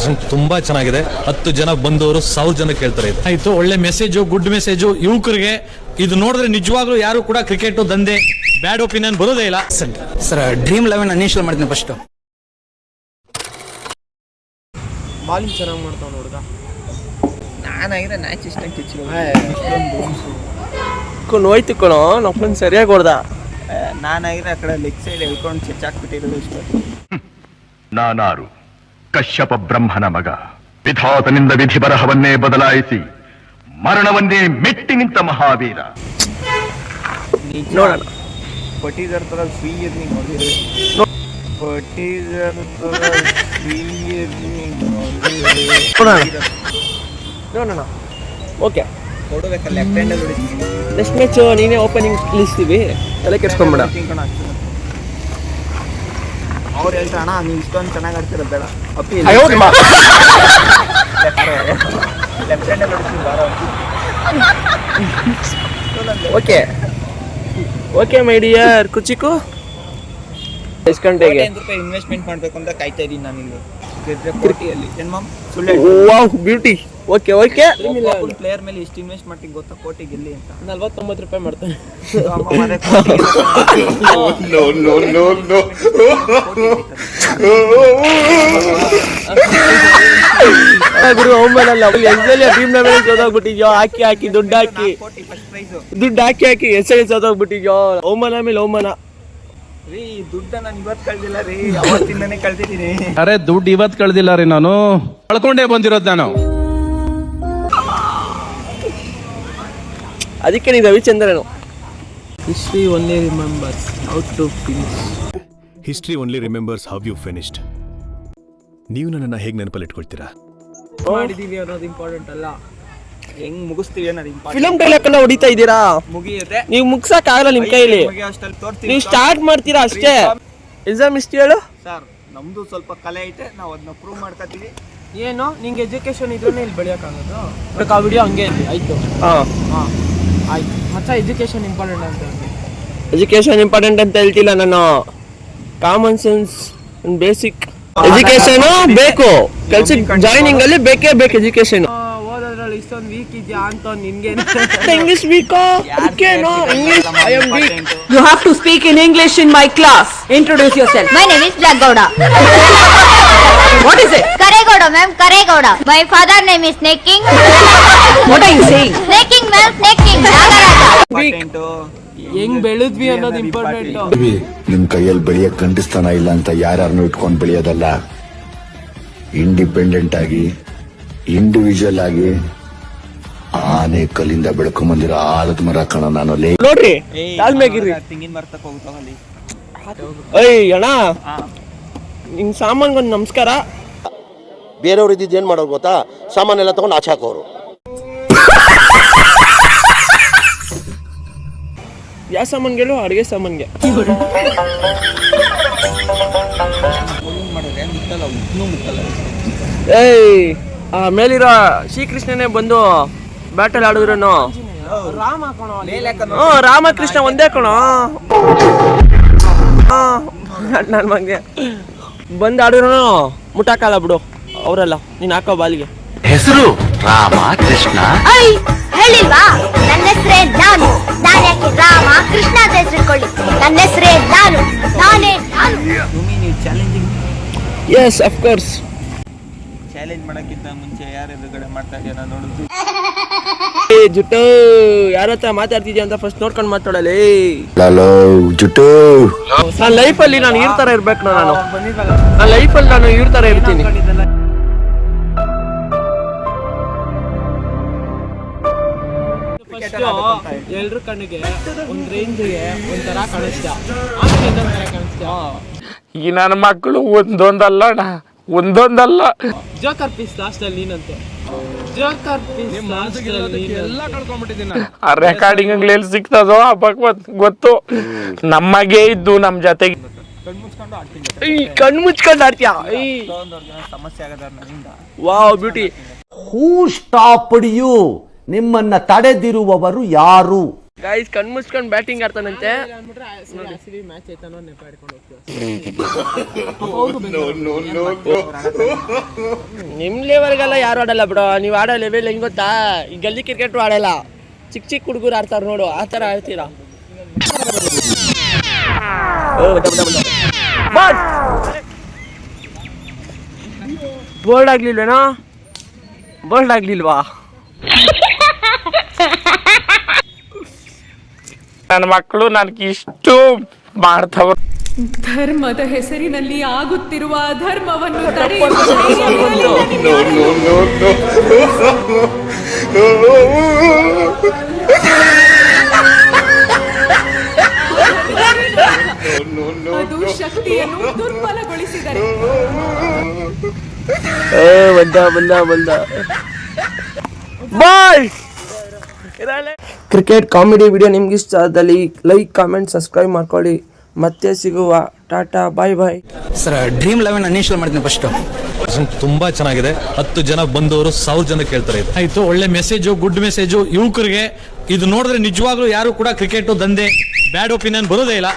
Combination ತುಂಬಾ ಚೆನ್ನಾಗಿದೆ. 10 ಜನ ಬಂದವರು 1000 ಜನ ಕೇಳ್ತಾರೆ. ಆಯ್ತು, ಒಳ್ಳೆ ಮೆಸೇಜು, ಗುಡ್ ಮೆಸೇಜು ಯುವಕರಿಗೆ. ಇದು ನೋಡಿದ್ರೆ ನಿಜವಾಗ್ಲೂ ಯಾರು ಕೂಡ ಕ್ರಿಕೆಟ್ ದಂಧೆ ಬ್ಯಾಡ್ ಒಪಿನಿಯನ್ ಬರೋದೇ ಇಲ್ಲ. ಸರ್ ಡ್ರೀಮ್ 11 ಅನ್ಇನ್ಸ್ಟಾಲ್ ಮಾಡ್ತೀನಿ ಫಸ್ಟ್. ಬಾಲಿಂಗ್ ಚೆನ್ನಾಗಿ ಮಾಡ್ತಾವ ಹುಡುಗ. ನಾನಾಗಿದ್ರೆ ಮ್ಯಾಚ್ ಇಷ್ಟ ಹೋಯ್ತು ಕಣೋ, ನಮ್ಮನ್ನು ಸರಿಯಾಗಿ ಹೊಡ್ದ. ನಾನಾಗಿದ್ರೆ ಆ ಕಡೆ ಲೆಗ್ ಸೈಡ್ ಹೇಳ್ಕೊಂಡು ಚೆಚ್ಚಾಕ್ಬಿಟ್ಟಿರೋದು ಇಷ್ಟ. ನಾನಾರು ಕಶ್ಯಪ ಬ್ರಹ್ಮನ ಮಗ, ವಿಧಾತನಿಂದ ವಿಧಿ ಬರಹವನ್ನೇ ಬದಲಾಯಿಸಿ ಮರಣವನ್ನೇ ಮೆಟ್ಟಿ ನಿಂತ ಮಹಾವೀರ. ನೋಡೋಣ. ಪಟೀದರ್ ತರ ಸ್ವೀಯರ್ನಿ ನೋಡಿದ್ರೆ ಪಟೀದರ್ ತರ ಸ್ವೀಯರ್ನಿ ನೋಡೋಣ. ಓಕೆ, ಕೊಡಬೇಕಲ್ಲ ಲೆಫ್ಟ್ ಹ್ಯಾಂಡ್ ಅಲ್ಲಿ. ನೆಕ್ಸ್ಟ್ ಮ್ಯಾಚ್ ನೀನೇ ಓಪನಿಂಗ್ ಇಳಿಸ್ತೀವಿ, ತಲೆ ಕೆಡ್ಸ್ಕೊಂಬೇಡ. ಅವ್ರು ಹೇಳ್ತಾರೆ ಅಣ್ಣ ನೀವು ಇಷ್ಟೊಂದು ಚೆನ್ನಾಗಿ ಆಡ್ತಿರೋ ಬೇಡ ಅಪ್ಪಿ ಲೆಫ್ಟ್ ಹ್ಯಾಂಡ್ ಅಲ್ಲಿ ಬಾರ. ಓಕೆ ಓಕೆ ಮೈ ಡಿಯರ್ ಕುಚಿಕು. ಎಷ್ಟು ಗಂಟೆಗೆ ಇನ್ವೆಸ್ಟ್ಮೆಂಟ್ ಮಾಡಬೇಕು ಅಂತ ಕಾಯ್ತಾ ಇದ್ದೀನಿ ನಾನು ಇಲ್ಲಿ ಕೋಟಿಯಲ್ಲಿ. ಏನು ಮಾಮ್ ಸುಳ್ಳು? Wow beauty. Okay okay. Player ಮೇಲೆ ಎಷ್ಟು ಇನ್ವೆಸ್ಟ್ ಮಾಡ್ತೀನಿ ಗೊತ್ತಾ ಕೋಟಿ ಗೆಲ್ಲಿ ಅಂತ? 49 ರೂಪಾಯಿ ಮಾಡ್ತಾನೆ. ಗುರು ಅವಮಾನಲ್ಲ. ಎಸ್ಎಲ್ ಟೀಮ್ ನ ಮೇಲೆ ಸೋದೋಗ್ಬಿಟ್ಟಿದ್ಯೋ, ಹಾಕಿ ದುಡ್ಡು ಹಾಕಿ ಎಸ್ಎಲ್ ಸೋದೋಗ್ಬಿಟ್ಟಿದ್ಯೋ. ಅವಮಾನ ಮೇಲೆ ಅವಮಾನ ರೀ. ದುಡ್ಡ ನಾನು ಇವತ್ತು ಕಳ್ದಿಲ್ಲ ರೀ, ಅವತ್ತಿಂದನೇ ಕಳ್ದಿದ್ದೀನಿ. ಅರೆ ದುಡ್ಡು ಇವತ್ತು ಕಳ್ದಿಲ್ಲ ರೀ, ನಾನು ಕಳ್ಕೊಂಡೇ ಬಂದಿರೋದು ನಾನು. ಅದಕ್ಕೆ ನೀವು Ravichandran. History only remembers how to finish. History only remembers how you finished. ನೀವು ನನ್ನನ್ನು ಹೇಗೆ ನೆನಪಲ್ಲಿ ಇಟ್ಕೊಳ್ತೀರಾ? ಮಾಡಿದೀವಿ ಅನ್ನೋದು ಇಂಪಾರ್ಟೆಂಟ್ ಅಲ್ಲ, ಹೆಂಗ್ ಮುಗಿಸ್ತೀವಿ ಅನ್ನೋದು ಇಂಪಾರ್ಟೆಂಟ್. ಫಿಲಂ ಡೈಲಾಗ್ ಎಲ್ಲ ಹೊಡಿತಾ ಇದ್ದೀರಾ, ಮುಗಿಯುತ್ತೆ. ನೀವು ಮುಗ್ಸಕ್ ಆಗಲ್ಲ ನಿಮ್ ಕೈಲಿ. ನೀವು ಸ್ಟಾರ್ಟ್ ಮಾಡ್ತೀರಾ ಅಷ್ಟೇ. ಎಕ್ಸಾಮ್ ಇಷ್ಟು ಹೇಳು ಸರ್, ನಮ್ದು ಸ್ವಲ್ಪ ಕಲೆ ಐತೆ, ನಾವು ಅದನ್ನ ಪ್ರೂವ್ ಮಾಡ್ಕೊತೀವಿ. ಏನು ನಿಂಗೆ ಎಜುಕೇಶನ್ ಇದ್ರೆ ಇಲ್ಲಿ ಬೆಳೆಯೋಕ್ಕಾಗೋದು. ಆ ವಿಡಿಯೋ ಹಂಗೆ ಇರಲಿ. ಆಯ್ತು ಆಯ್ತು ಮತ್ತೆ ಎಜುಕೇಶನ್ ಇಂಪಾರ್ಟೆಂಟ್ ಅಂತ. ಎಜುಕೇಶನ್ ಇಂಪಾರ್ಟೆಂಟ್ ಅಂತ ಹೇಳ್ತಿಲ್ಲ ನಾನು. ಕಾಮನ್ ಸೆನ್ಸ್ ಬೇಸಿಕ್ ಎಜುಕೇಶನ್ ಬೇಕು. ಕೆಲ್ಸಕ್ಕೆ ಜಾಯ್ನಿಂಗ್ ಅಲ್ಲಿ ಬೇಕೇ ಬೇಕು ಎಜುಕೇಶನ್. ಓದೋದ್ರಲ್ಲಿ ಇಷ್ಟೊಂದು ವೀಕ್ ಇದೆಯಾ ಅಂತ ನಿನ್ಗೆ. ಇಂಗ್ಲಿಷ್ ವೀಕೋ? ಓಕೆನೋ English. I am weak. You have to speak in English in my class. Introduce yourself. My name is Black Gowda. What is it? Karegowda, ma'am, Karegowda. My father name is Snake King. What are you saying? Snake King, ma'am, Snake King. Nagaraja. ಹೆಂಗ್ ಬೆಳೆದ್ವಿ ಅನ್ನೋದು important. ನಿಮ್ ಕೈಯಲ್ಲಿ ಬೆಳೆಯಕ್ ಗಂಡಸ್ತಾನ ಇಲ್ಲ ಅಂತ ಯಾರನ್ನು ಇಟ್ಕೊಂಡು ಬೆಳೆಯೋದಲ್ಲ. Independent ಆಗಿ individual ಆಗಿ ಆನೆ ಕಲ್ಲಿಂದ ಬೆಳ್ಕೊಂಡ್ ಬಂದಿರೋ ಆಲದ ಮರ ಕಣ ನಾನು. ನೋಡ್ರಿ ತಾಳ್ಮೆಗಿರ್ರಿ. ತೆಂಗಿನ ಮರ ತಕ ಹೋಗ್ತಾವಲ್ಲಿ. ಏಯ್ ಅಣ್ಣ, ನಿಮ್ ಸಾಮಾನ್ಗೊಂದು ನಮಸ್ಕಾರ. ಬೇರೆಯವ್ರು ಇದ್ದಿದ್ದು ಏನ್ ಮಾಡೋರು ಗೊತ್ತಾ? ಸಾಮಾನೆಲ್ಲ ತಗೊಂಡು ಆಚೆ ಹಾಕೋರು. ಯಾವ ಸಾಮಾನ್ಗಳು? ಅಡುಗೆ ಸಾಮಾನ್ಗೆ. ಏಯ್ ಆ ಮೇಲಿರೋ ಶ್ರೀಕೃಷ್ಣನೇ ಬಂದು ಬ್ಯಾಟಲ್ ಆಡಿದ್ರು. ರಾಮಕೃಷ್ಣ ಒಂದೇ ಕಣೋ. ನನ್ ಮಗನೆ ಬಂದ್ ಆಡಿದ್ರು ಮುಟ್ಟಾಕಲ್ಲ ಬಿಡು. ಅವರಲ್ಲ, ನೀನ್ ಹಾಕೋ ಬಾಲಿಗೆ. ಹೆಸರು ರಾಮ ಕೃಷ್ಣ ಹೇಳಿಲ್ವಾ? ನನ್ನ ಹೆಸರೇ ನಾನು. ಯಾಕೆ ರಾಮ ಕೃಷ್ಣ ಅಂತ ಹೆಸರಿಕೊಳ್ಳಿ? ನನ್ನ ಹೆಸರೇ ನಾನು. ನಾನೇ ನಾನು. Challenging. Yes of course. Challenge ಮಾಡಕ್ಕಿಂತ ಮುಂಚೆ ಯಾರು ಎದುರುಗಡೆ ಮಾಡ್ತಾ ಇದೆಯಾ ನಾನು ನೋಡುದು. ಜುಟ್ಟು ಯಾರ ಹತ್ರ ಮಾತಾಡ್ತಿದ್ಯಾ ಅಂತ ಫಸ್ಟ್ ನೋಡ್ಕೊಂಡು ಮಾತಾಡಲಿ. ಜುಟ್ಟು ನನ್ನ ಲೈಫಲ್ಲಿ ನಾನು ಇವ್ರ ತರ ಇರ್ಬೇಕು. ನನ್ನ ಲೈಫಲ್ಲಿ ನಾನು ಇವ್ರ ತರ ಇರ್ತೀನಿ. ಎಲ್ರ ಕಣ್ಣಿಗೆ ಒಂದ್ ರೇಂಜ್ಗೆ ಒಂಥರ ಕಾಣಿಸ್ತ, ಆಮೇಲೆ ಇನ್ನೊಂದ್ ತರ ಕಾಣಿಸ್ತ. ಈ ನನ್ನ ಮಕ್ಕಳು ಒಂದೊಂದಲ್ಲ ಜೋಕರ್ ಪೀಸ್ ಲಾಸ್ಟ್ ಅಲ್ಲಿ ನೀನಂತೆ. ಜೋಕರ್ ಪೀಸ್ ಎಲ್ಲ ಕಳ್ಕೊಂಡ್ಬಿಟ್ಟಿದ್ದೀನಿ. ಆ ರೆಕಾರ್ಡಿಂಗ್ ಎಲ್ಲಿ ಸಿಗ್ತದೋ ಆ ಭಗವತ್ ಗೊತ್ತು. ನಮಗೆ ಇದ್ದು ನಮ್ ಜೊತೆಗೆ ಕಣ್ ಮುಚ್ಕೊಂಡು ಆಡ್ತೀಯ. ಸಮಸ್ಯೆ ಆಗದ. Wow beauty. Who stopped you? ನಿಮ್ಮನ್ನ ತಡೆದಿರುವವರು ಯಾರು? ಗೈಸ್ ಕಣ್ ಮುಚ್ಕೊಂಡು ಬ್ಯಾಟಿಂಗ್ ಆಡ್ತಾನಂತೆ. ನಿಮ್ ಲೆವೆಲ್ಗೆಲ್ಲ ಯಾರು ಆಡಲ್ಲ ಬಿಡೋ. ನೀವು ಆಡೋ ಲೆವೆಲ್ ಹೆಂಗ್ ಗೊತ್ತಾ, ಈ ಗಲ್ಲಿ ಕ್ರಿಕೆಟ್ ಆಡಲ್ಲ, ಚಿಕ್ಕ ಚಿಕ್ಕ ಹುಡುಗರು ಆಡ್ತಾರ ನೋಡು, ಆ ತರ ಆಡ್ತೀರಾ. ಬೋಲ್ಡ್ ಆಗ್ಲಿಲ್ವೇನೋ? ಬೋಲ್ಡ್ ಆಗ್ಲಿಲ್ವಾ? ನನ್ನ ಮಕ್ಕಳು ನನಗೆ ಇಷ್ಟು ಮಾಡ್ತಾವ. ಧರ್ಮದ ಹೆಸರಿನಲ್ಲಿ ಆಗುತ್ತಿರುವ ಅಧರ್ಮವನ್ನು ಅದು ಶಕ್ತಿಯನ್ನು ದುರ್ಬಲಗೊಳಿಸಿದರೆ. ಬಂದ ಬಾಯ್. ಕ್ರಿಕೆಟ್ ಕಾಮಿಡಿ ವಿಡಿಯೋ ನಿಮ್ಗೆ ಇಷ್ಟ ಆದಲ್ಲಿ ಲೈಕ್, ಕಾಮೆಂಟ್, ಸಬ್ಸ್ಕ್ರೈಬ್ ಮಾಡ್ಕೊಳ್ಳಿ. ಮತ್ತೆ ಸಿಗುವ. ಟಾಟಾ, ಬಾಯ್ ಬಾಯ್. ಸರ್ ಡ್ರೀಮ್11 ಅನ್ಇನ್ಸ್ಟಾಲ್ ಮಾಡ್ತೀನಿ ಫಸ್ಟ್. ತುಂಬಾ ಚೆನ್ನಾಗಿದೆ. 10 ಜನ ಬಂದವರು 1000 ಜನ ಕೇಳ್ತಾರೆ ಇದು. ಆಯ್ತು, ಒಳ್ಳೆ ಮೆಸೇಜು, ಗುಡ್ ಮೆಸೇಜು ಯುವಕರಿಗೆ. ಇದು ನೋಡಿದ್ರೆ ನಿಜವಾಗ್ಲೂ ಯಾರು ಕೂಡ ಕ್ರಿಕೆಟ್ ದಂಧೆ ಬ್ಯಾಡ್ ಒಪಿನಿಯನ್ ಬರೋದೇ ಇಲ್ಲ.